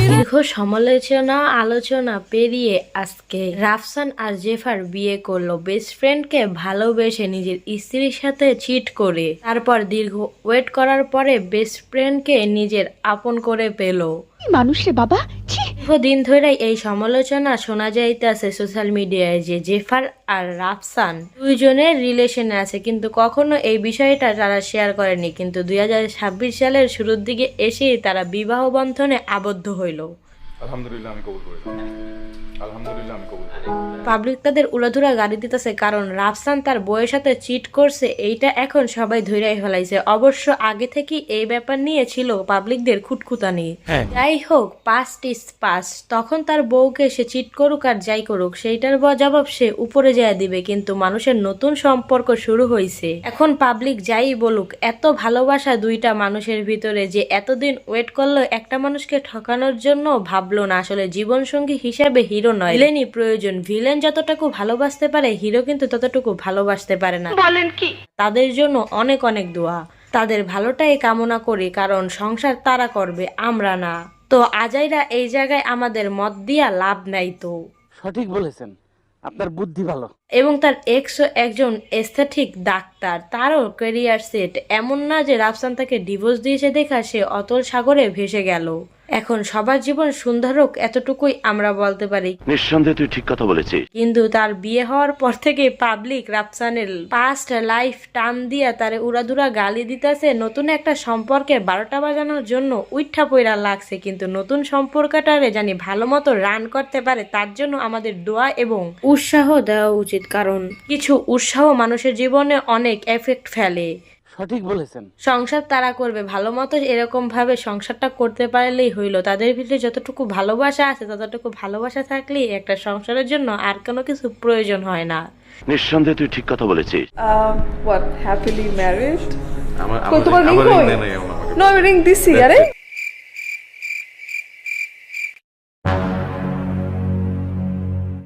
দীর্ঘ সমালোচনা আলোচনা পেরিয়ে আজকে রাফসান আর জেফার বিয়ে করলো বেস্ট ফ্রেন্ডকে ভালোবেসে নিজের স্ত্রীর সাথে চিট করে। তারপর দীর্ঘ ওয়েট করার পরে বেস্ট ফ্রেন্ডকে নিজের আপন করে পেল। মানুষ রে বাবা। দীর্ঘদিন ধরে এই সমালোচনা শোনা যাইতেছে সোশ্যাল মিডিয়ায় যে জেফার আর রাফসান দুইজনের রিলেশনে আছে, কিন্তু কখনো এই বিষয়টা তারা শেয়ার করেনি। কিন্তু 2026 সালের শুরুর দিকে এসেই তারা বিবাহ বন্ধনে আবদ্ধ হইল। আলহামদুলিল্লাহ আমি কবুল করি। আলহামদুলিল্লাহ আমি কবুল করি। পাবলিক তাদের উড়াধুরা গাড়ি দিতেছে কারণ রাফসান তার বউয়ের সাথে চিট করছে, এইটা এখন সবাই ধৈরাই ফেলাইছে। অবশ্য আগে থেকে এই ব্যাপার নিয়ে ছিল পাবলিকদের খুঁতখুঁতানি। যাই হোক, পাস্ট ইজ পাস্ট। তখন তার বউকে সে চিট করুক আর যাই করুক, সেইটার জবাব সে উপরে যায় দিবে। কিন্তু মানুষের নতুন সম্পর্ক শুরু হয়েছে। এখন পাবলিক যাই বলুক, এত ভালোবাসা দুইটা মানুষের ভিতরে যে এতদিন ওয়েট করলো একটা মানুষকে ঠকানোর জন্য, ভাবলো না আসলে জীবনসঙ্গী হিসাবে হিরো নয়, ভিলেনই প্রয়োজন। ভিলেন যতটুকু ভালোবাসতে পারে, হিরো কিন্তু ততটুকু ভালোবাসতে পারে না। বলেন কি? তাদের জন্য অনেক অনেক দোয়া, তাদের ভালোটাই কামনা করি, কারণ সংসার তারা করবে, আমরা না। তো আজাইরা এই জায়গায় আমাদের মত দিয়া লাভ নাই। তো সঠিক বলেছেন, আপনার বুদ্ধি ভালো। এবং তার এক্সও একজন এস্থেটিক ডাক্তার, তারও ক্যারিয়ার সেট। এমন না যে রাফসান তাকে ডিভোর্স দিয়েছে দেখা সে অতল সাগরে ভেসে গেল। এখন সবার জীবন সুন্দর হোক এতটুকুই আমরা বলতে পারি। নিঃসন্দেহে তুই ঠিক কথা বলেছিস। কিন্তু তার বিয়ে হওয়ার পর থেকে পাবলিক রাফসানের পাস্ট লাইফ টান দিয়া তারে উড়াধুরা গালি দিতেছে। নতুন একটা সম্পর্কে 12টা বাজানোর জন্য উইঠা পইরা লাগছে, কিন্তু নতুন সম্পর্কটারে জানি ভালো মতো রান করতে পারে, তার জন্য আমাদের দোয়া এবং উৎসাহ দেওয়া উচিত। কারণ কিছু উৎসাহ মানুষের জীবনে অনেক এফেক্ট ফেলে। সঠিক বলেছেন। সংসার তারা করবে ভালো মতো, এরকম ভাবে সংসারটা করতে পারলেই হইলো। তাদের ভিতরে যতটুকু ভালোবাসা আছে, ততটুকু ভালোবাসা থাকলেই একটা সংসারের জন্য আর কোনো কিছু প্রয়োজন হয় না। নিঃসন্দেহে তুই ঠিক কথা বলেছিস। What, happily married? আমার তোমার ring আমার কই? ring নেই এখন আমাকে। No, ring দিছি আরে।